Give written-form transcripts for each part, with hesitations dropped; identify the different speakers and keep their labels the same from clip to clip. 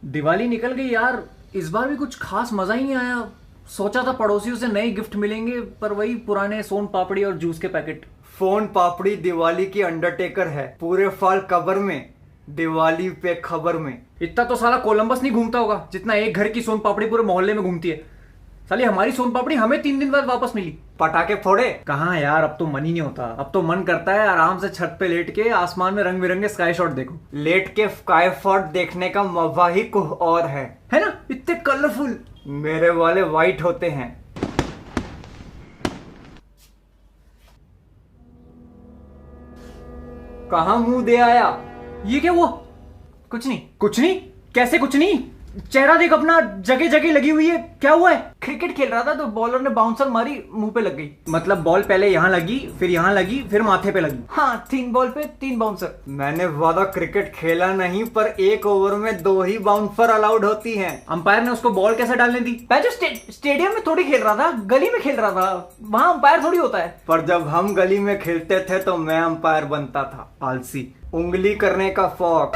Speaker 1: दिवाली निकल गई यार, इस बार भी कुछ खास मजा ही नहीं आया। सोचा था पड़ोसियों से नए गिफ्ट मिलेंगे, पर वही पुराने सोन पापड़ी और जूस के पैकेट।
Speaker 2: फोन पापड़ी दिवाली की अंडरटेकर है, पूरे साल कबर में, दिवाली पे खबर में।
Speaker 1: इतना तो साला कोलंबस नहीं घूमता होगा जितना एक घर की सोन पापड़ी पूरे मोहल्ले में घूमती है। साली हमारी सोन पापड़ी हमें 3 दिन बाद वापस मिली।
Speaker 2: पटाखे फोड़े?
Speaker 1: कहाँ यार, अब तो मन ही नहीं होता। अब तो मन करता है आराम से छत पे लेट के आसमान में रंग बिरंगे स्काई शॉट देखो।
Speaker 2: लेट के स्काई शॉट देखने का मजा ही कुछ और है
Speaker 1: ना? इतने कलरफुल।
Speaker 2: मेरे वाले वाइट होते हैं। कहाँ मुंह दे आया?
Speaker 1: ये क्या हुआ? कुछ नहीं कुछ नहीं। कैसे कुछ नहीं? चेहरा देख अपना, जगह जगह लगी हुई है। क्या हुआ है?
Speaker 2: क्रिकेट खेल रहा था तो बॉलर ने बाउंसर मारी, मुंह पे लग गई।
Speaker 1: मतलब बॉल पहले यहाँ लगी, फिर यहाँ लगी, फिर माथे पे लगी।
Speaker 2: हाँ, 3 बॉल पे 3 बाउंसर। मैंने ज्यादा क्रिकेट खेला नहीं, पर 1 ओवर में 2 ही बाउंसर अलाउड होती हैं।
Speaker 1: अंपायर ने उसको बॉल कैसे डालने दी?
Speaker 2: मैं जो स्टेडियम में थोड़ी खेल रहा था, गली में खेल रहा था, वहाँ अंपायर थोड़ी होता है। पर जब हम गली में खेलते थे तो मैं अंपायर बनता था। आलसी, उंगली करने का शौक।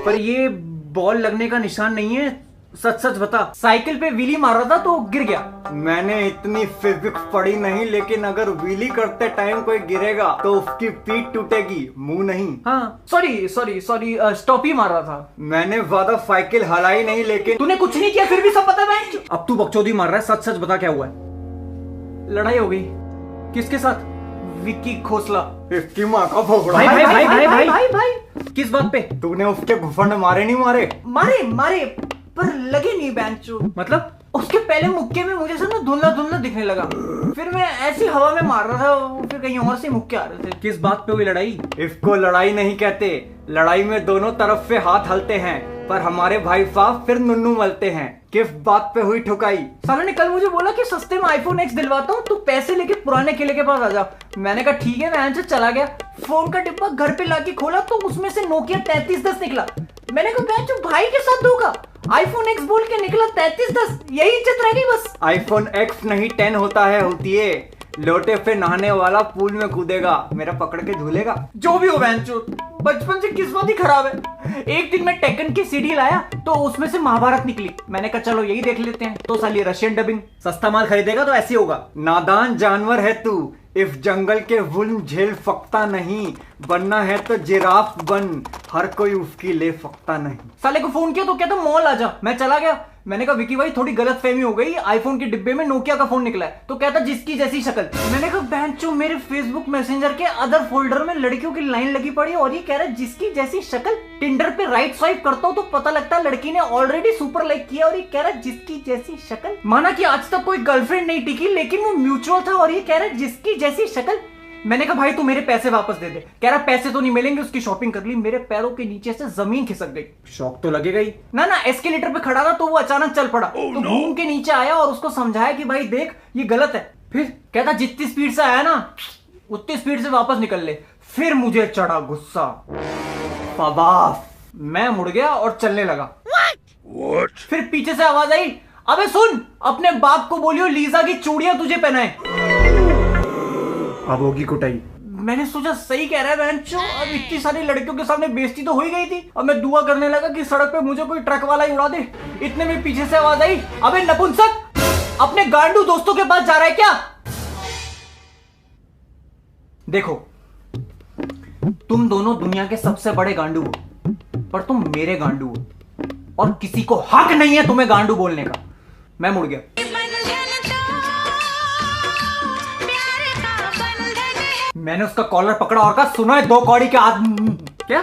Speaker 1: पर ये बॉल लगने का निशान नहीं है, सच सच बता।
Speaker 2: साइकिल पे व्हीली मार रहा था तो गिर गया। मैंने इतनी फिजिक्स पढ़ी नहीं, लेकिन अगर व्हीली करते टाइम कोई गिरेगा तो उसकी पीठ टूटेगी, मुंह नहीं।
Speaker 1: हाँ, सॉरी स्टॉप ही मार रहा था।
Speaker 2: मैंने ज्यादा साइकिल हलाई नहीं, लेकिन
Speaker 1: तूने कुछ नहीं किया फिर भी सब पता है। अब तू बकचोदी मार रहा है, सच सच बता क्या हुआ है?
Speaker 2: लड़ाई हो गई।
Speaker 1: किसके साथ?
Speaker 2: विक्की खोसला। इसकी माँ का भोगड़ा।
Speaker 1: भाई किस बात पे?
Speaker 2: तूने उसके घुसंड मारे नहीं? मारे पर लगे नहीं बेंचो।
Speaker 1: मतलब
Speaker 2: उसके पहले मुक्के में मुझे सब धुंधला धुंधला दिखने लगा, फिर मैं ऐसी हवा में मार रहा था, फिर कहीं और से मुक्के आ रहे थे।
Speaker 1: किस बात पे हुई लड़ाई?
Speaker 2: इसको लड़ाई नहीं कहते। लड़ाई में दोनों तरफ से हाथ हलते हैं, पर हमारे भाई साहब फिर नुन्नू मलते हैं। किस बात पे हुई ठुकाई?
Speaker 1: साला ने कल मुझे बोला कि सस्ते में iPhone X दिलवाता हूँ, तू पैसे लेके पुराने किले के पास आ जा। मैंने कहा ठीक है, मैं चला गया। फोन का डिब्बा घर पे लाके खोला तो उसमें से नोकिया 3310 निकला। मैंने कहा भाई के साथ धोखा, iPhone X बोल के निकला 3310। यही इज्जत रह गई बस।
Speaker 2: iPhone X नहीं 10 होता है, होती है। लोटे पे नहाने वाला पूल में कूदेगा, मेरा पकड़ के झूलेगा।
Speaker 1: जो भी हो बेंचो, बचपन से किस्मत ही खराब है। एक दिन मैं टेकन की सीडी लाया तो उसमें से महाभारत निकली। मैंने कहा चलो यही देख लेते हैं, तो साली रशियन डबिंग। सस्ता माल खरीदेगा तो ऐसे होगा।
Speaker 2: नादान जानवर है तू, इस जंगल के जुल्म झेल सकता नहीं। बनना है तो जिराफ बन, हर कोई उसकी ले सकता नहीं।
Speaker 1: साले को फोन किया तो कहता मॉल आ जा, मैं चला गया। मैंने कहा विकी भाई थोड़ी गलत फहमी हो गई, आईफोन के डिब्बे में नोकिया का फोन निकला है। तो कहता जिसकी जैसी शक्ल। मैंने कहा बेंचो, मेरे फेसबुक मैसेंजर के अदर फोल्डर में लड़कियों की लाइन लगी पड़ी और ये कह रहा है जिसकी जैसी शक्ल। टिंडर पे राइट स्वाइप करता हूँ तो पता लगता है लड़की ने ऑलरेडी सुपर लाइक किया और ये कह रहा है जिसकी जैसी शक्ल। माना कि आज तक कोई गर्लफ्रेंड नहीं टिकी, लेकिन वो म्यूचुअल था और ये कह रहा है जिसकी जैसी शक्ल। मैंने कहा भाई तू मेरे पैसे वापस दे दे। कह रहा पैसे तो नहीं मिलेंगे, उसकी शॉपिंग कर ली। मेरे पैरों के नीचे से जमीन खिसक गई। शौक तो लगेगा ही ना। एस्केलेटर पे खड़ा था तो वो अचानक चल पड़ा। तो घूम के नीचे आया और उसको समझाया कि भाई देख ये गलत है। फिर कहता जितनी स्पीड से आया ना उतनी स्पीड से वापस निकल ले। फिर मुझे चढ़ा गुस्सा। मैं मुड़ गया और चलने लगा। What? फिर पीछे से आवाज आई, अबे सुन, अपने बाप को बोलियो लीजा की चूड़ियां तुझे पहनाए। अब होगी कुटाई। मैंने सोचा सही कह रहा है बेंचो, अब इतनी सारी लड़कियों के सामने बेइज्जती तो हो ही गई थी। अब मैं दुआ करने लगा कि सड़क पे मुझे कोई ट्रक वाला ही उड़ा दे। इतने में पीछे से आवाज आई, अबे नपुंसक, अपने गांडू दोस्तों के पास जा रहा है क्या? देखो, तुम दोनों दुनिया के सबसे बड़े गांडू हो, पर तुम मेरे गांडू हो और किसी को हक नहीं है तुम्हें गांडू बोलने का। मैं मुड़ गया। मैंने उसका कॉलर पकड़ा और कहा सुनो है 2 कौड़ी के आदमी। क्या?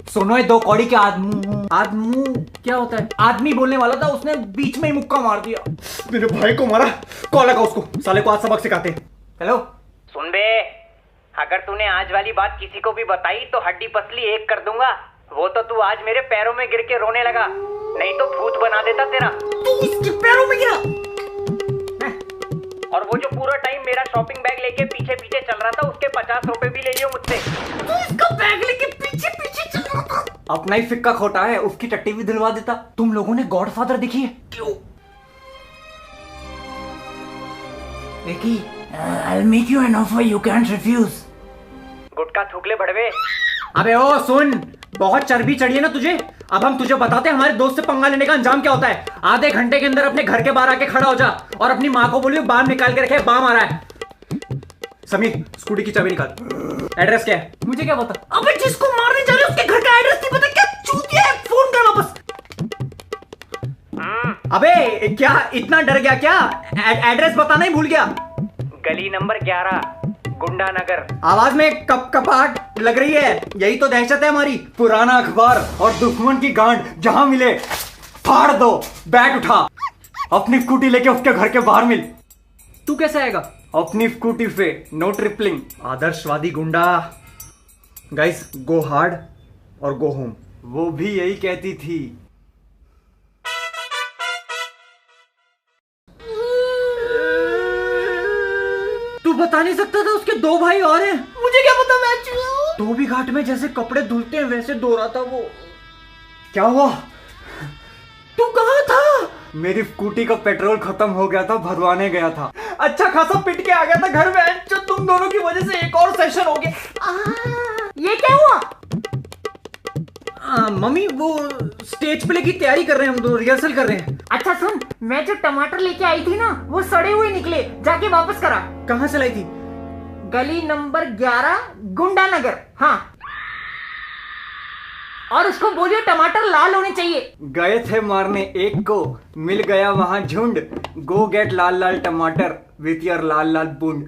Speaker 1: सुनो है 2 कौड़ी के आदमी क्या होता है? आदमी बोलने वाला था, उसने बीच में ही मुक्का मार दिया। मेरे भाई को मारा। कॉल लगा उसको, साले को आज सबक सिखाते। हेलो
Speaker 3: सुन बे, अगर तूने आज वाली बात किसी को भी बताई तो हड्डी पसली एक कर दूंगा। वो तो तू आज मेरे पैरों में गिर के रोने लगा, नहीं तो भूत बना देता तेरा।
Speaker 1: तू इसके पैरों में गिरा?
Speaker 3: और वो जो पूरा टाइम मेरा शॉपिंग बैग लेके पीछे पीछे चल रहा था, उसके 50 रुपए भी ले लियो मुझसे।
Speaker 1: तू इसका बैग लेके पीछे पीछे चल रहा था?
Speaker 2: अपना ही फिक्का खोटा है, उसकी टट्टी भी दिलवा देता।
Speaker 1: तुम लोगों ने गॉडफादर देखी है?
Speaker 2: क्यों?
Speaker 1: देखी? I'll make you an offer you can't refuse.
Speaker 3: गुटका थूक ले बड़वे।
Speaker 1: अबे ओ सुन, बहुत चर्बी चढ़ी है ना तुझे, अब हम तुझे बताते हैं हमारे दोस्त से पंगा लेने का अंजाम क्या होता है। आधे घंटे के अंदर अपने घर के बाहर आके खड़ा हो जा और अपनी माँ को बोलियो बाम निकाल के रखे, बाम आ रहा है। समीर स्कूटी की चाबी निकाल। एड्रेस क्या है? मुझे क्या पता। अबे जिसको मारने जा रहे हो उसके घर का एड्रेस नहीं पता, क्या चूतिया है, फोन कर वापस। अबे क्या इतना डर गया क्या? एड्रेस बताना ही भूल गया।
Speaker 3: गली नंबर 11, गुंडा नगर।
Speaker 1: आवाज में कपकपाहट लग रही है, यही तो दहशत है हमारी।
Speaker 2: पुराना अखबार और दुश्मन की गांड जहां मिले फाड़ दो, बैग उठा, अपनी स्कूटी लेके उसके घर के बाहर मिल।
Speaker 1: तू कैसे आएगा?
Speaker 2: अपनी स्कूटी पे, नो ट्रिपलिंग।
Speaker 1: आदर्शवादी गुंडा। गाइस गो हार्ड और गो होम।
Speaker 2: वो भी यही कहती थी।
Speaker 1: तू बता नहीं सकता था उसके 2 भाई और हैं? मुझे क्या पता, मैं धोबी घाट में जैसे कपड़े धुलते हैं वैसे धो रहा था वो।
Speaker 2: क्या हुआ?
Speaker 1: तू कहाँ था?
Speaker 2: मेरी स्कूटी का पेट्रोल खत्म हो गया था, भरवाने गया था।
Speaker 1: अच्छा खासा पिट के आ गया था घर में, जो तुम दोनों की वजह से एक और सेशन हो गया। ये क्या हुआ? मम्मी वो स्टेज प्ले की तैयारी कर रहे हैं, हम दोनों रिहर्सल कर रहे हैं।
Speaker 4: अच्छा सुन, मैं जो टमाटर लेके आई थी ना वो सड़े हुए निकले, जाके वापस करा।
Speaker 1: कहाँ से लाई थी?
Speaker 4: गली नंबर 11, गुंडा नगर। हाँ, और उसको बोलियो टमाटर लाल होने चाहिए।
Speaker 2: गए थे मारने एक को, मिल गया वहां झुंड। गो गेट लाल लाल टमाटर विथ योर लाल लाल बूंद।